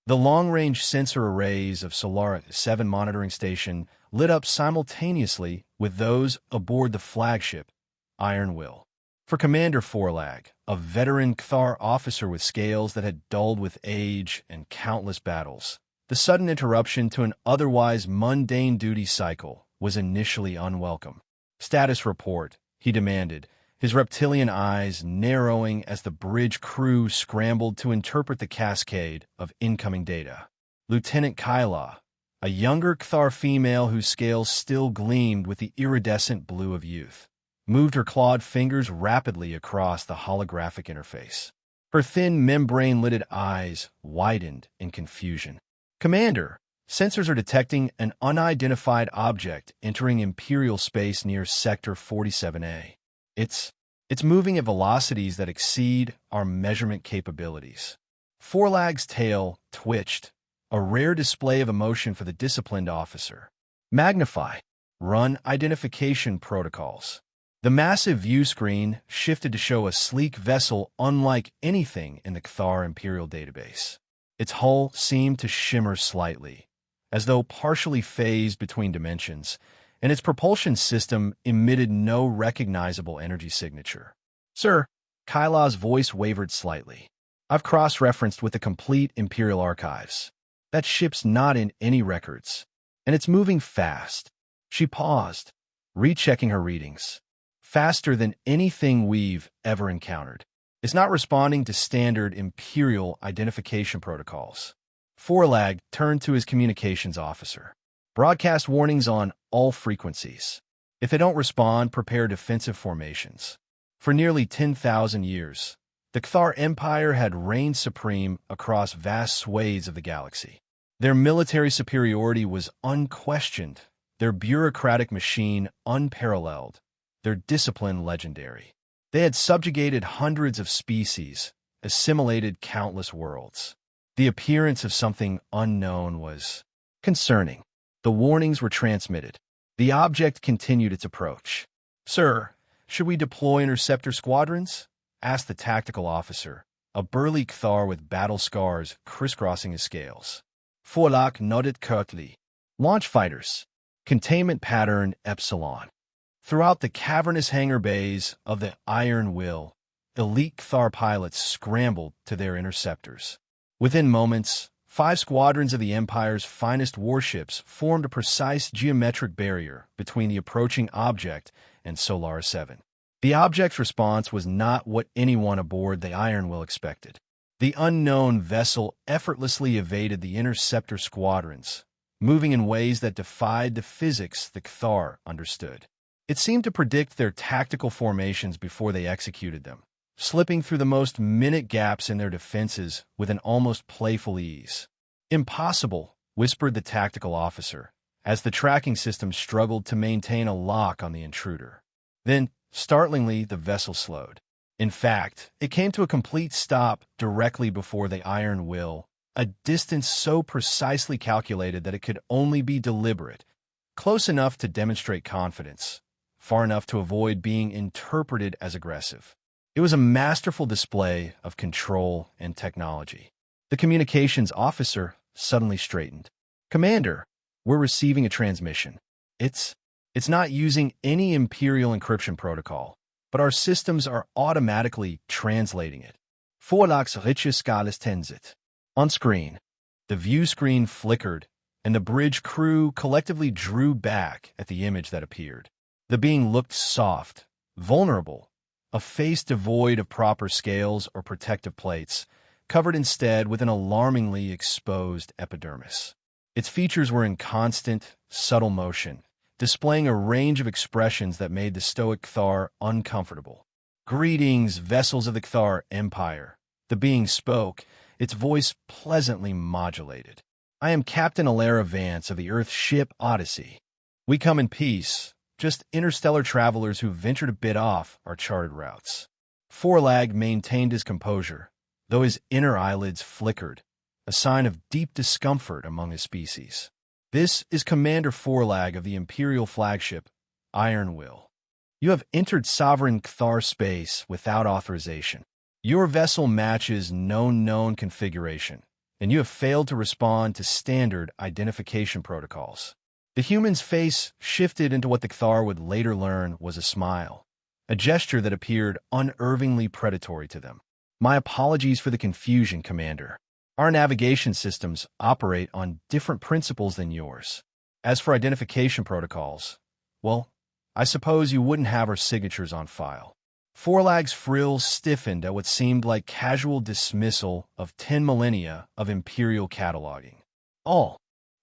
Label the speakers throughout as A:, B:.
A: The long-range sensor arrays of Solar 7 monitoring station lit up simultaneously with those aboard the flagship, Iron Will. For Commander Forlag, a veteran Kthar officer with scales that had dulled with age and countless battles, the sudden interruption to an otherwise mundane duty cycle was initially unwelcome. "Status report," he demanded, his reptilian eyes narrowing as the bridge crew scrambled to interpret the cascade of incoming data. Lieutenant Kyla, a younger Kthar female whose scales still gleamed with the iridescent blue of youth, moved her clawed fingers rapidly across the holographic interface. Her thin, membrane-lidded eyes widened in confusion. "Commander, sensors are detecting an unidentified object entering Imperial space near Sector 47A. It's moving at velocities that exceed our measurement capabilities." Forlag's tail twitched, a rare display of emotion for the disciplined officer. "Magnify. Run identification protocols." The massive view screen shifted to show a sleek vessel unlike anything in the Kthar Imperial database. Its hull seemed to shimmer slightly, as though partially phased between dimensions, and its propulsion system emitted no recognizable energy signature. "Sir," Kyla's voice wavered slightly. "I've cross-referenced with the complete Imperial archives. That ship's not in any records, and it's moving fast." She paused, rechecking her readings. "Faster than anything we've ever encountered. It's not responding to standard Imperial identification protocols." Forlag turned to his communications officer. "Broadcast warnings on all frequencies. If they don't respond, prepare defensive formations." For nearly 10,000 years, the Kthar Empire had reigned supreme across vast swathes of the galaxy. Their military superiority was unquestioned, their bureaucratic machine unparalleled, their discipline legendary. They had subjugated hundreds of species, assimilated countless worlds. The appearance of something unknown was concerning. The warnings were transmitted. The object continued its approach. "Sir, should we deploy interceptor squadrons?" asked the tactical officer, a burly Kthar with battle scars crisscrossing his scales. Forlag nodded curtly. "Launch fighters. Containment pattern Epsilon." Throughout the cavernous hangar bays of the Iron Will, elite Kthar pilots scrambled to their interceptors. Within moments, 5 squadrons of the Empire's finest warships formed a precise geometric barrier between the approaching object and Solar 7. The object's response was not what anyone aboard the Iron Will expected. The unknown vessel effortlessly evaded the interceptor squadrons, moving in ways that defied the physics the Kthar understood. It seemed to predict their tactical formations before they executed them, slipping through the most minute gaps in their defenses with an almost playful ease. "Impossible," whispered the tactical officer, as the tracking system struggled to maintain a lock on the intruder. Then, startlingly, the vessel slowed. In fact, it came to a complete stop directly before the Iron Will, a distance so precisely calculated that it could only be deliberate, close enough to demonstrate confidence, far enough to avoid being interpreted as aggressive. It was a masterful display of control and technology. The communications officer suddenly straightened. "Commander, we're receiving a transmission. It's not using any Imperial encryption protocol, but our systems are automatically translating it. Forlags Riches Tenzit." On screen, the view screen flickered, and the bridge crew collectively drew back at the image that appeared. The being looked soft, vulnerable, a face devoid of proper scales or protective plates, covered instead with an alarmingly exposed epidermis. Its features were in constant, subtle motion, displaying a range of expressions that made the stoic Kthar uncomfortable. "Greetings, vessels of the Kthar Empire." The being spoke, its voice pleasantly modulated. "I am Captain Alara Vance of the Earth ship Odyssey. We come in peace, just interstellar travelers who ventured a bit off our charted routes." Forlag maintained his composure, though his inner eyelids flickered, a sign of deep discomfort among his species. "This is Commander Forlag of the Imperial flagship, Iron Will. You have entered sovereign Kthar space without authorization. Your vessel matches no known configuration, and you have failed to respond to standard identification protocols. The human's face shifted into what the Kthar would later learn was a smile, a gesture that appeared unervingly predatory to them. My apologies for the confusion, Commander. Our navigation systems operate on different principles than yours. As for identification protocols, well, I suppose you wouldn't have our signatures on file. Forlag's frills stiffened at what seemed like casual dismissal of 10 millennia of Imperial cataloging. All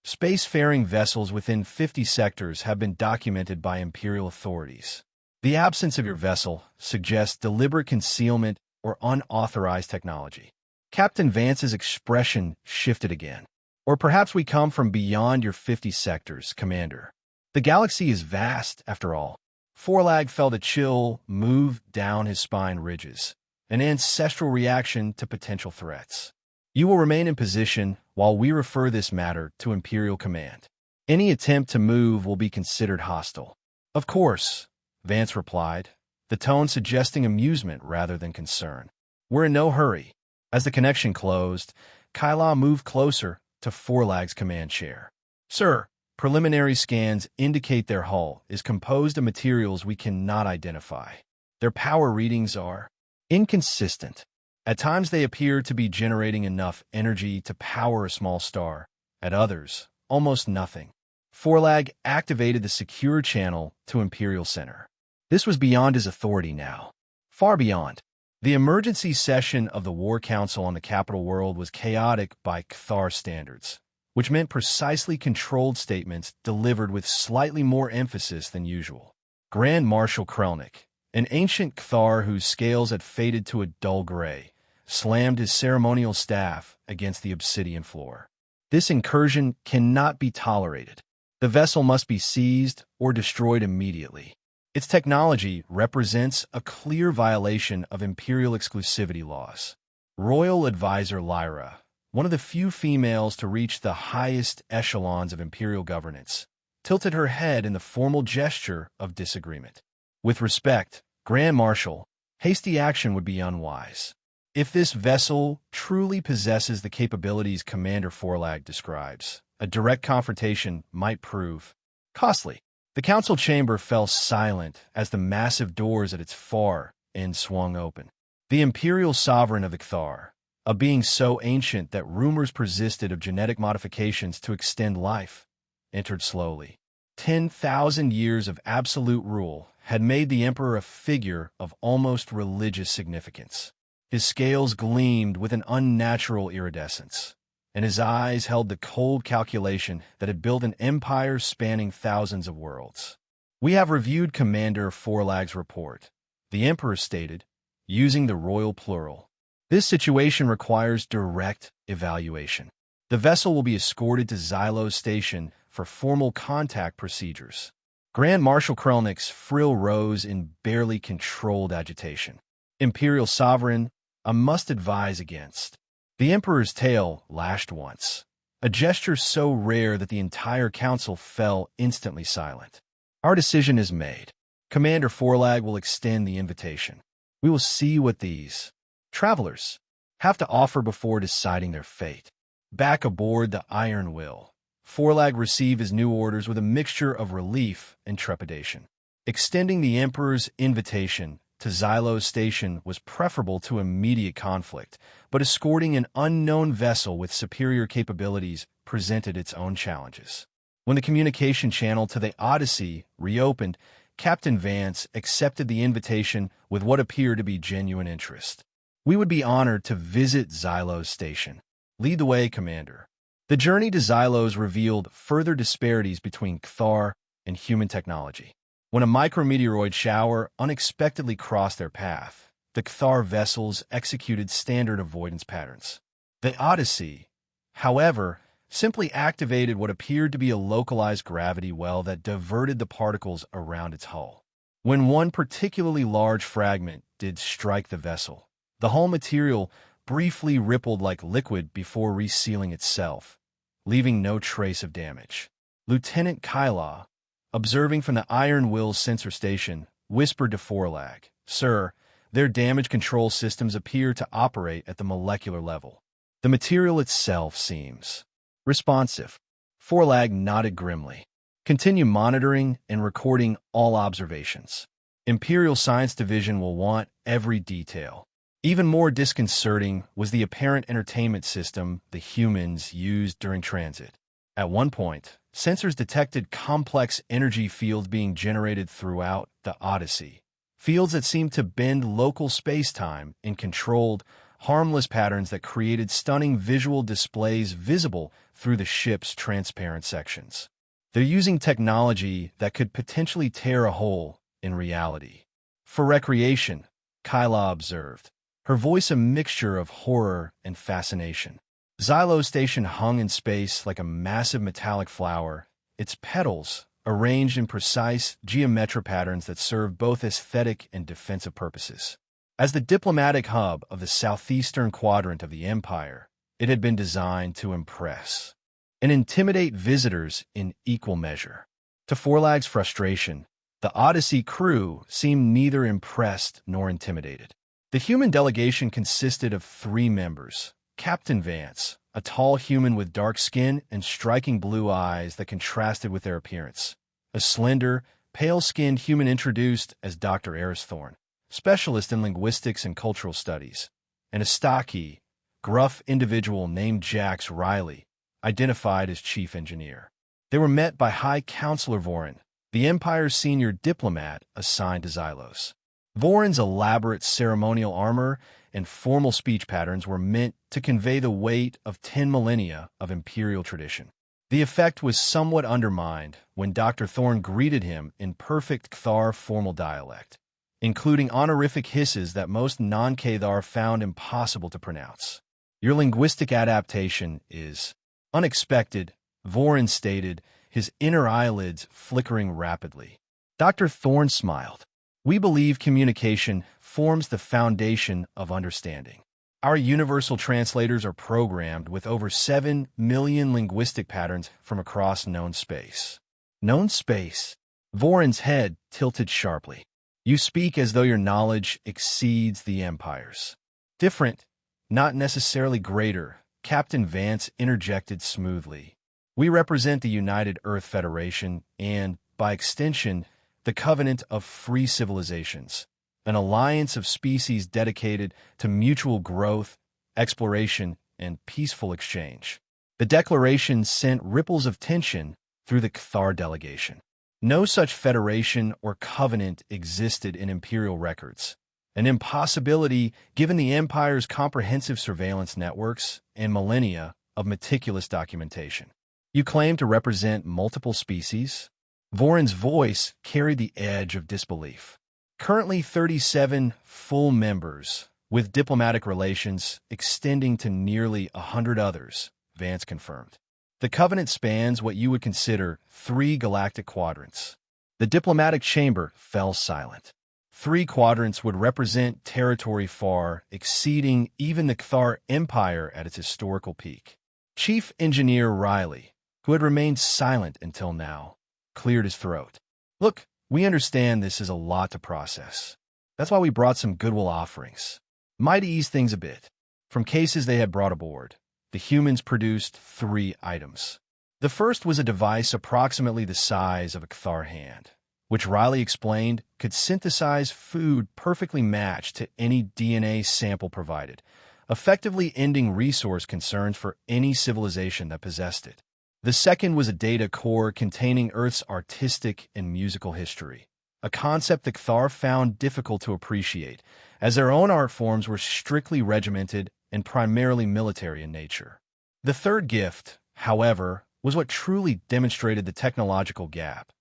A: spacefaring vessels within 50 sectors have been documented by Imperial authorities. The absence of your vessel suggests deliberate concealment or unauthorized technology. Captain Vance's expression shifted again. Or perhaps we come from beyond your 50 sectors, Commander. The galaxy is vast, after all. Forlag felt a chill move down his spine ridges, an ancestral reaction to potential threats. You will remain in position while we refer this matter to Imperial Command. Any attempt to move will be considered hostile. Of course, Vance replied, the tone suggesting amusement rather than concern. We're in no hurry. As the connection closed, Kyla moved closer to Forlag's command chair. Sir, preliminary scans indicate their hull is composed of materials we cannot identify. Their power readings are inconsistent. At times they appear to be generating enough energy to power a small star. At others, almost nothing. Forlag activated the secure channel to Imperial Center. This was beyond his authority now. Far beyond. The emergency session of the War Council on the Capital World was chaotic by Kthar standards, which meant precisely controlled statements delivered with slightly more emphasis than usual. Grand Marshal Krelnik, an ancient Kthar whose scales had faded to a dull gray, slammed his ceremonial staff against the obsidian floor. This incursion cannot be tolerated. The vessel must be seized or destroyed immediately. Its technology represents a clear violation of Imperial exclusivity laws. Royal Advisor Lyra, one of the few females to reach the highest echelons of Imperial governance, tilted her head in the formal gesture of disagreement. With respect, Grand Marshal, hasty action would be unwise. If this vessel truly possesses the capabilities Commander Forlag describes, a direct confrontation might prove costly. The council chamber fell silent as the massive doors at its far end swung open. The imperial sovereign of the Kthar, a being so ancient that rumors persisted of genetic modifications to extend life, entered slowly. 10,000 years of absolute rule had made the emperor a figure of almost religious significance. His scales gleamed with an unnatural iridescence, and his eyes held the cold calculation that had built an empire spanning thousands of worlds. We have reviewed Commander Forlag's report, the emperor stated, using the royal plural. This situation requires direct evaluation. The vessel will be escorted to Xylo's station for formal contact procedures. Grand Marshal Krelnik's frill rose in barely controlled agitation. Imperial Sovereign, I must advise against. The Emperor's tail lashed once, a gesture so rare that the entire council fell instantly silent. Our decision is made. Commander Forlag will extend the invitation. We will see what these travelers have to offer before deciding their fate. Back aboard the Iron Will, Forlag received his new orders with a mixture of relief and trepidation. Extending the Emperor's invitation to Xylo's station was preferable to immediate conflict, but escorting an unknown vessel with superior capabilities presented its own challenges. When the communication channel to the Odyssey reopened, Captain Vance accepted the invitation with what appeared to be genuine interest. We would be honored to visit Xylo's station. Lead the way, Commander. The journey to Xylo's revealed further disparities between Kthar and human technology. When a micrometeoroid shower unexpectedly crossed their path, the Kthar vessels executed standard avoidance patterns. The Odyssey, however, simply activated what appeared to be a localized gravity well that diverted the particles around its hull. When one particularly large fragment did strike the vessel, the hull material briefly rippled like liquid before resealing itself, leaving no trace of damage. Lieutenant Kyla, observing from the Iron Will's sensor station, whispered to Forlag, Sir, their damage control systems appear to operate at the molecular level. The material itself seems responsive. Forlag nodded grimly. Continue monitoring and recording all observations. Imperial Science Division will want every detail. Even more disconcerting was the apparent entertainment system the humans used during transit. At one point, sensors detected complex energy fields being generated throughout the Odyssey. Fields that seemed to bend local space-time in controlled, harmless patterns that created stunning visual displays visible through the ship's transparent sections. They're using technology that could potentially tear a hole in reality. For recreation, Kyla observed, her voice a mixture of horror and fascination. Xylo Station hung in space like a massive metallic flower, its petals arranged in precise geometric patterns that served both aesthetic and defensive purposes. As the diplomatic hub of the southeastern quadrant of the Empire, it had been designed to impress and intimidate visitors in equal measure. To Forlag's frustration, the Odyssey crew seemed neither impressed nor intimidated. The human delegation consisted of 3 members. Captain Vance, a tall human with dark skin and striking blue eyes that contrasted with their appearance. A slender, pale-skinned human introduced as Dr. Aristhorn, specialist in linguistics and cultural studies. And a stocky, gruff individual named Jax Riley, identified as chief engineer. They were met by High Counselor Vorin, the Empire's senior diplomat assigned to Xylos. Vorin's elaborate ceremonial armor and formal speech patterns were meant to convey the weight of 10 millennia of imperial tradition. The effect was somewhat undermined when Dr. Thorne greeted him in perfect Kthar formal dialect, including honorific hisses that most non-Cathar found impossible to pronounce. Your linguistic adaptation is unexpected, Vorin stated, his inner eyelids flickering rapidly. Dr. Thorne smiled. We believe communication forms the foundation of understanding. Our universal translators are programmed with over 7 million linguistic patterns from across known space. Known space? Vorin's head tilted sharply. You speak as though your knowledge exceeds the Empire's. Different, not necessarily greater, Captain Vance interjected smoothly. We represent the United Earth Federation and, by extension, the Covenant of Free Civilizations, an alliance of species dedicated to mutual growth, exploration, and peaceful exchange. The declaration sent ripples of tension through the Kthar delegation. No such federation or covenant existed in imperial records, an impossibility given the Empire's comprehensive surveillance networks and millennia of meticulous documentation. You claim to represent multiple species? Vorin's voice carried the edge of disbelief. Currently 37 full members, with diplomatic relations extending to nearly 100 others, Vance confirmed. The Covenant spans what you would consider 3 galactic quadrants. The diplomatic chamber fell silent. 3 quadrants would represent territory far exceeding even the Kthar Empire at its historical peak. Chief Engineer Riley, who had remained silent until now, cleared his throat. Look, we understand this is a lot to process. That's why we brought some goodwill offerings. Might ease things a bit. From cases they had brought aboard, the humans produced 3 items. The first was a device approximately the size of a Kthar hand, which Riley explained could synthesize food perfectly matched to any DNA sample provided, effectively ending resource concerns for any civilization that possessed it. The second was a data core containing Earth's artistic and musical history, a concept the Kthar found difficult to appreciate, as their own art forms were strictly regimented and primarily military in nature. The third gift, however, was what truly demonstrated the technological gap: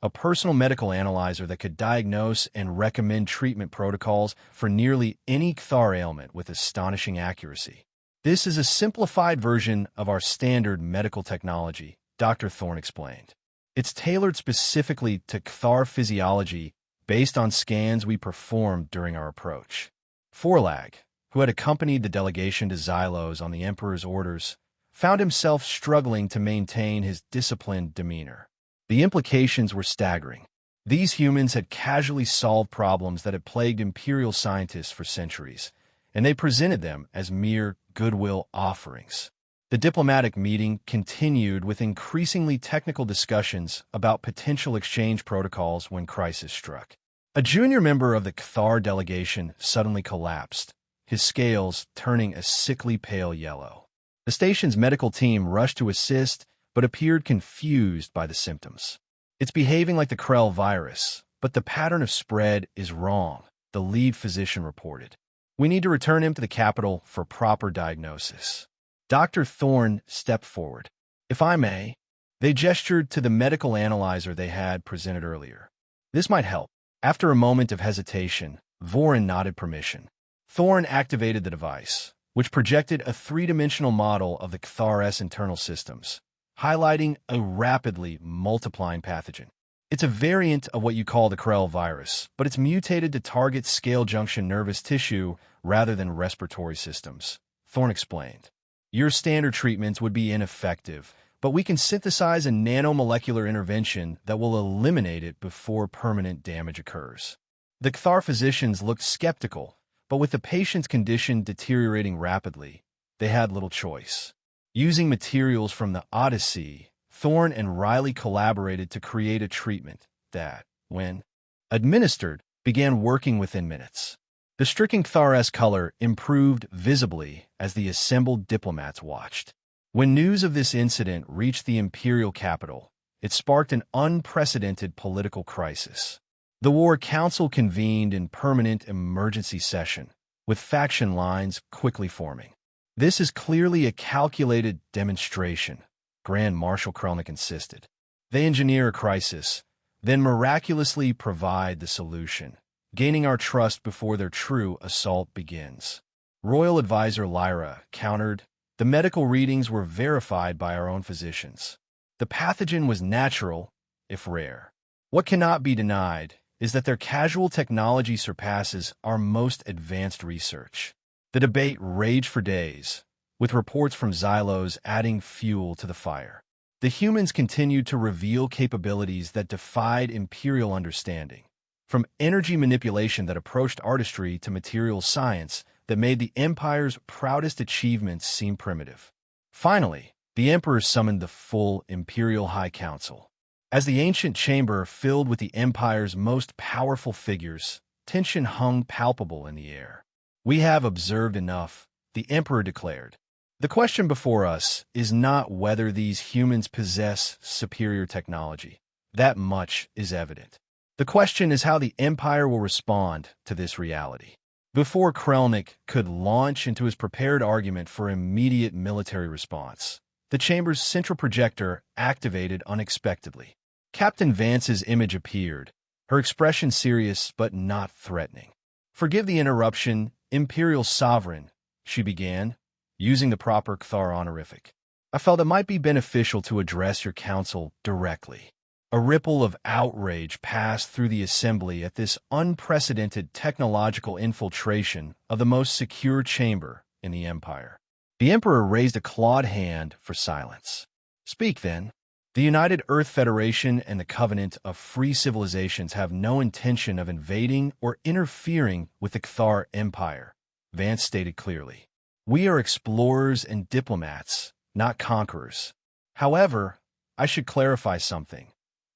A: a personal medical analyzer that could diagnose and recommend treatment protocols for nearly any Kthar ailment with astonishing accuracy. This is a simplified version of our standard medical technology, Dr. Thorne explained. It's tailored specifically to Kthar physiology based on scans we performed during our approach. Forlag, who had accompanied the delegation to Xylos on the Emperor's orders, found himself struggling to maintain his disciplined demeanor. The implications were staggering. These humans had casually solved problems that had plagued imperial scientists for centuries, and they presented them as mere goodwill offerings. The diplomatic meeting continued with increasingly technical discussions about potential exchange protocols when crisis struck. A junior member of the Cathar delegation suddenly collapsed, his scales turning a sickly pale yellow. The station's medical team rushed to assist, but appeared confused by the symptoms. "It's behaving like the Krell virus, but the pattern of spread is wrong," the lead physician reported. "We need to return him to the capital for proper diagnosis." Dr. Thorne stepped forward. "If I may." They gestured to the medical analyzer they had presented earlier. "This might help." After a moment of hesitation, Vorin nodded permission. Thorne activated the device, which projected a three-dimensional model of the Cathar's internal systems, highlighting a rapidly multiplying pathogen. "It's a variant of what you call the Krell virus, but it's mutated to target scale junction nervous tissue rather than respiratory systems," Thorne explained. "Your standard treatments would be ineffective, but we can synthesize a nanomolecular intervention that will eliminate it before permanent damage occurs." The Cathar physicians looked skeptical, but with the patient's condition deteriorating rapidly, they had little choice. Using materials from the Odyssey, Thorne and Riley collaborated to create a treatment that, when administered, began working within minutes. The stricken Cathar's color improved visibly as the assembled diplomats watched. When news of this incident reached the imperial capital, it sparked an unprecedented political crisis. The War Council convened in permanent emergency session, with faction lines quickly forming. "This is clearly a calculated demonstration," Grand Marshal Krelnick insisted. "They engineer a crisis, then miraculously provide the solution, gaining our trust before their true assault begins." Royal Advisor Lyra countered, "The medical readings were verified by our own physicians. The pathogen was natural, if rare. What cannot be denied is that their casual technology surpasses our most advanced research." The debate raged for days, with reports from Xylos adding fuel to the fire. The humans continued to reveal capabilities that defied imperial understanding, from energy manipulation that approached artistry to material science that made the Empire's proudest achievements seem primitive. Finally, the Emperor summoned the full Imperial High Council. As the ancient chamber filled with the Empire's most powerful figures, tension hung palpable in the air. "We have observed enough," the Emperor declared. "The question before us is not whether these humans possess superior technology. That much is evident. The question is how the Empire will respond to this reality." Before Krelnick could launch into his prepared argument for immediate military response, the chamber's central projector activated unexpectedly. Captain Vance's image appeared, her expression serious but not threatening. "Forgive the interruption, Imperial Sovereign," she began, using the proper Cathar honorific. "I felt it might be beneficial to address your council directly." A ripple of outrage passed through the assembly at this unprecedented technological infiltration of the most secure chamber in the Empire. The Emperor raised a clawed hand for silence. "Speak, then." "The United Earth Federation and the Covenant of Free Civilizations have no intention of invading or interfering with the Cathar Empire," Vance stated clearly. "We are explorers and diplomats, not conquerors. However, I should clarify something.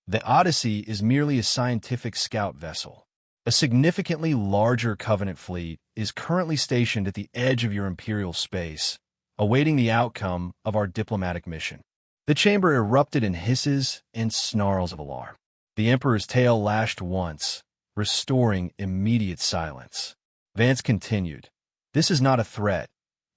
A: The Odyssey is merely a scientific scout vessel. A significantly larger Covenant fleet is currently stationed at the edge of your Imperial space, awaiting the outcome of our diplomatic mission." The chamber erupted in hisses and snarls of alarm. The Emperor's tail lashed once, restoring immediate silence. Vance continued, "This is not a threat,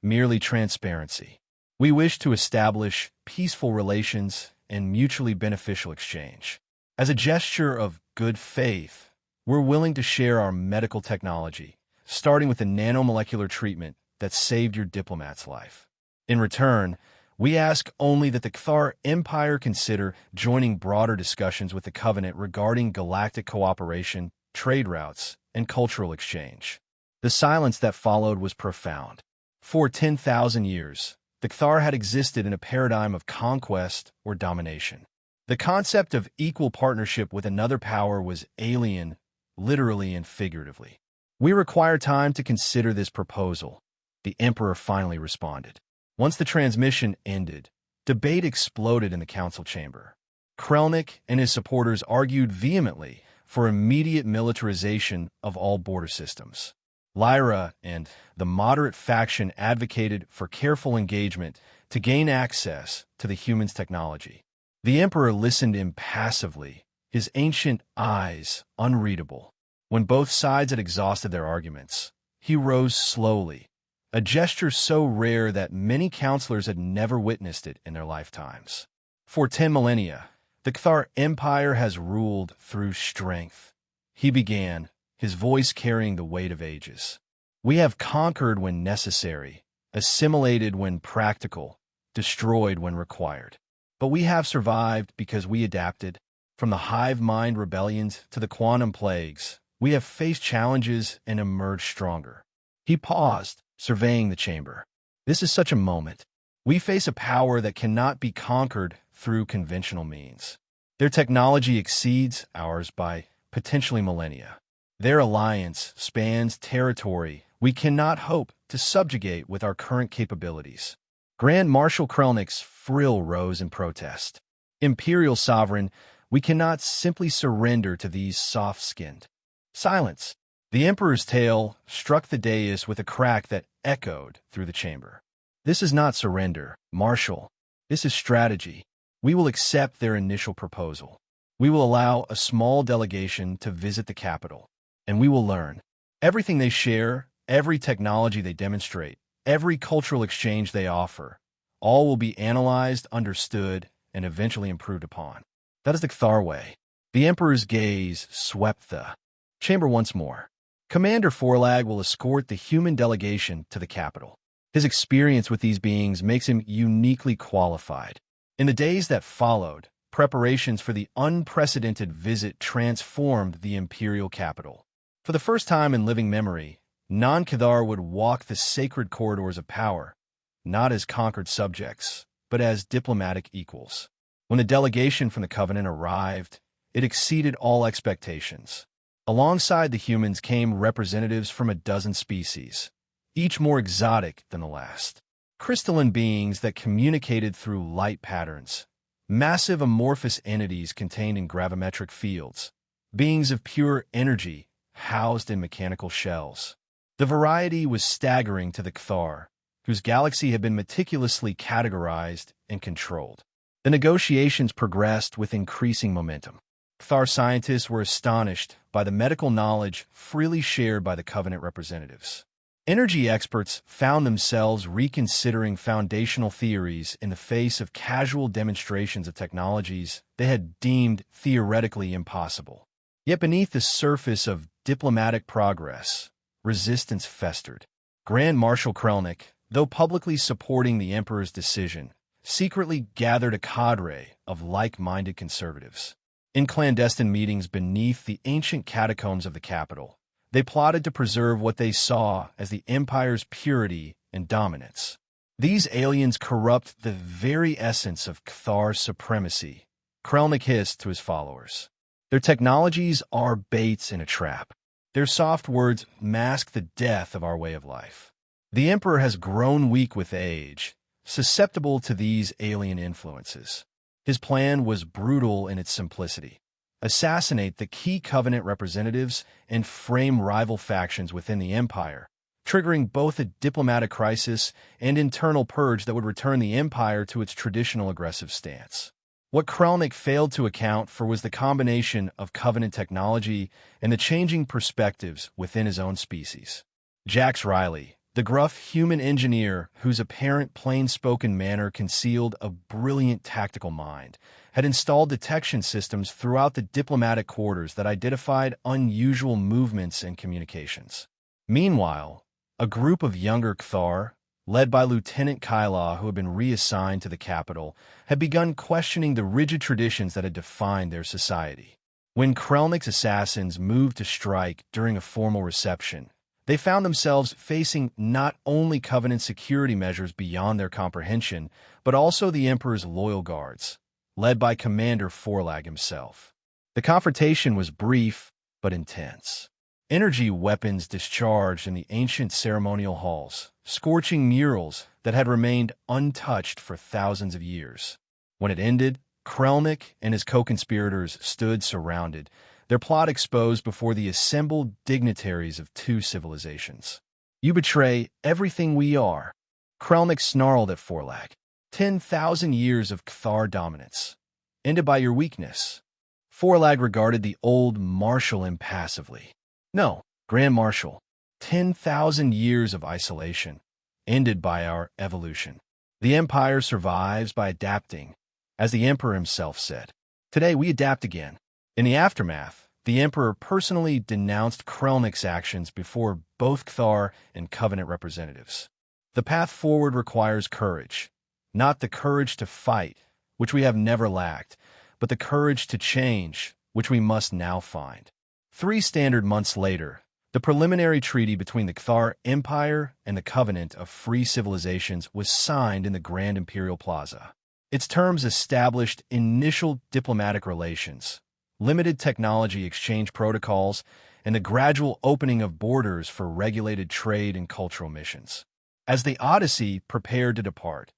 A: merely transparency. We wish to establish peaceful relations and mutually beneficial exchange. As a gesture of good faith, we're willing to share our medical technology, starting with a nanomolecular treatment that saved your diplomat's life. In return, we ask only that the Cathar Empire consider joining broader discussions with the Covenant regarding galactic cooperation, trade routes, and cultural exchange." The silence that followed was profound. For 10,000 years, the Cathar had existed in a paradigm of conquest or domination. The concept of equal partnership with another power was alien, literally and figuratively. "We require time to consider this proposal," the Emperor finally responded. Once the transmission ended, debate exploded in the council chamber. Krelnik and his supporters argued vehemently for immediate militarization of all border systems. Lyra and the moderate faction advocated for careful engagement to gain access to the humans' technology. The Emperor listened impassively, his ancient eyes unreadable. When both sides had exhausted their arguments, he rose slowly, a gesture so rare that many counselors had never witnessed it in their lifetimes. For 10 millennia, the Cathar Empire has ruled through strength. He began, his voice carrying the weight of ages. We have conquered when necessary, assimilated when practical, destroyed when required. But we have survived because we adapted. From the hive mind rebellions to the quantum plagues, we have faced challenges and emerged stronger. He paused, surveying the chamber. This is such a moment. We face a power that cannot be conquered through conventional means. Their technology exceeds ours by potentially millennia. Their alliance spans territory we cannot hope to subjugate with our current capabilities. Grand Marshal Krelnik's frill rose in protest. Imperial sovereign, we cannot simply surrender to these soft-skinned. Silence. The Emperor's tail struck the dais with a crack that echoed through the chamber. This is not surrender, Marshal. This is strategy. We will accept their initial proposal. We will allow a small delegation to visit the capital, and we will learn. Everything they share, every technology they demonstrate, every cultural exchange they offer, all will be analyzed, understood, and eventually improved upon. That is the Cathar way. The Emperor's gaze swept the chamber once more. Commander Forlag will escort the human delegation to the capital. His experience with these beings makes him uniquely qualified. In the days that followed, preparations for the unprecedented visit transformed the imperial capital. For the first time in living memory, non-Cathar would walk the sacred corridors of power, not as conquered subjects, but as diplomatic equals. When the delegation from the Covenant arrived, it exceeded all expectations. Alongside the humans came representatives from a dozen species, each more exotic than the last. Crystalline beings that communicated through light patterns, massive amorphous entities contained in gravimetric fields, beings of pure energy housed in mechanical shells. The variety was staggering to the Cathar, whose galaxy had been meticulously categorized and controlled. The negotiations progressed with increasing momentum. Cathar scientists were astonished by the medical knowledge freely shared by the Covenant representatives. Energy experts found themselves reconsidering foundational theories in the face of casual demonstrations of technologies they had deemed theoretically impossible. Yet beneath the surface of diplomatic progress, resistance festered. Grand Marshal Krelnik, though publicly supporting the Emperor's decision, secretly gathered a cadre of like-minded conservatives. In clandestine meetings beneath the ancient catacombs of the capital, they plotted to preserve what they saw as the Empire's purity and dominance. These aliens corrupt the very essence of Cathar's supremacy, Krelnik hissed to his followers. Their technologies are baits in a trap. Their soft words mask the death of our way of life. The Emperor has grown weak with age, susceptible to these alien influences. His plan was brutal in its simplicity. Assassinate the key Covenant representatives and frame rival factions within the Empire, triggering both a diplomatic crisis and internal purge that would return the Empire to its traditional aggressive stance. What Krelnik failed to account for was the combination of Covenant technology and the changing perspectives within his own species. Jax Riley, the gruff human engineer whose apparent plain-spoken manner concealed a brilliant tactical mind, had installed detection systems throughout the diplomatic quarters that identified unusual movements and communications. Meanwhile, a group of younger Cathar, led by Lieutenant Kyla, who had been reassigned to the capital, had begun questioning the rigid traditions that had defined their society. When Krelnik's assassins moved to strike during a formal reception, they found themselves facing not only Covenant security measures beyond their comprehension, but also the Emperor's loyal guards, led by Commander Forlag himself. The confrontation was brief but intense. Energy weapons discharged in the ancient ceremonial halls, scorching murals that had remained untouched for thousands of years. When it ended, Krelnik and his co-conspirators stood surrounded, their plot exposed before the assembled dignitaries of two civilizations. "You betray everything we are," Krelnik snarled at Forlag. 10,000 years of Cthar dominance, ended by your weakness. Forlag regarded the old marshal impassively. "No, Grand Marshal, 10,000 years of isolation, ended by our evolution. The Empire survives by adapting, as the Emperor himself said. Today we adapt again." In the aftermath, the Emperor personally denounced Krelnik's actions before both Cthar and Covenant representatives. The path forward requires courage, not the courage to fight, which we have never lacked, but the courage to change, which we must now find. 3 standard months later, the preliminary treaty between the Cthar Empire and the Covenant of Free Civilizations was signed in the Grand Imperial Plaza. Its terms established initial diplomatic relations, limited technology exchange protocols, and the gradual opening of borders for regulated trade and cultural missions. As the Odyssey prepared to depart,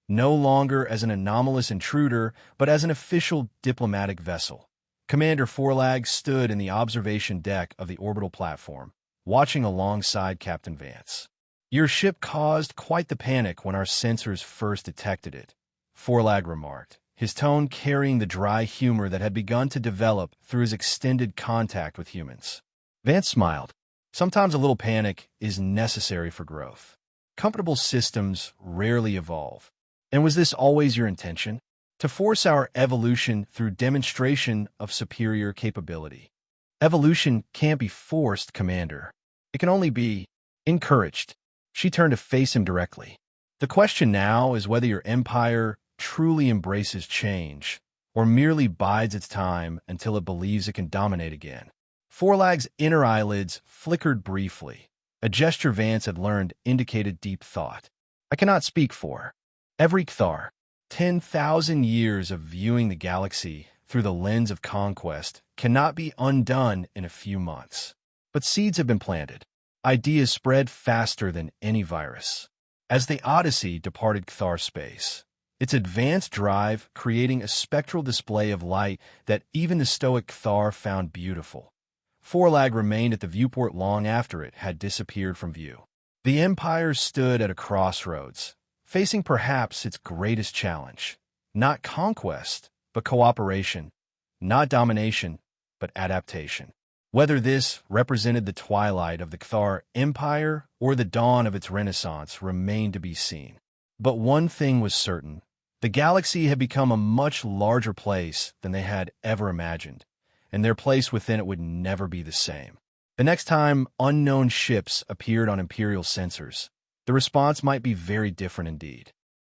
A: no longer as an anomalous intruder, but as an official diplomatic vessel, Commander Forlag stood in the observation deck of the orbital platform, watching alongside Captain Vance. "Your ship caused quite the panic when our sensors first detected it," Forlag remarked, his tone carrying the dry humor that had begun to develop through his extended contact with humans. Vance smiled. "Sometimes a little panic is necessary for growth. Comfortable systems rarely evolve. And was this always your intention? To force our evolution through demonstration of superior capability?" "Evolution can't be forced, Commander. It can only be encouraged." She turned to face him directly. "The question now is whether your empire truly embraces change, or merely bides its time until it believes it can dominate again." Forlag's inner eyelids flickered briefly. A gesture Vance had learned indicated deep thought. "I cannot speak for every Cthar. 10,000 years of viewing the galaxy through the lens of conquest cannot be undone in a few months. But seeds have been planted. Ideas spread faster than any virus." As the Odyssey departed Cthar space, its advanced drive creating a spectral display of light that even the stoic Cthar found beautiful, Forlag remained at the viewport long after it had disappeared from view. The Empire stood at a crossroads, facing perhaps its greatest challenge. Not conquest, but cooperation. Not domination, but adaptation. Whether this represented the twilight of the Cthar Empire or the dawn of its renaissance remained to be seen. But one thing was certain. The galaxy had become a much larger place than they had ever imagined, and their place within it would never be the same. The next time unknown ships appeared on Imperial sensors, the response might be very different indeed.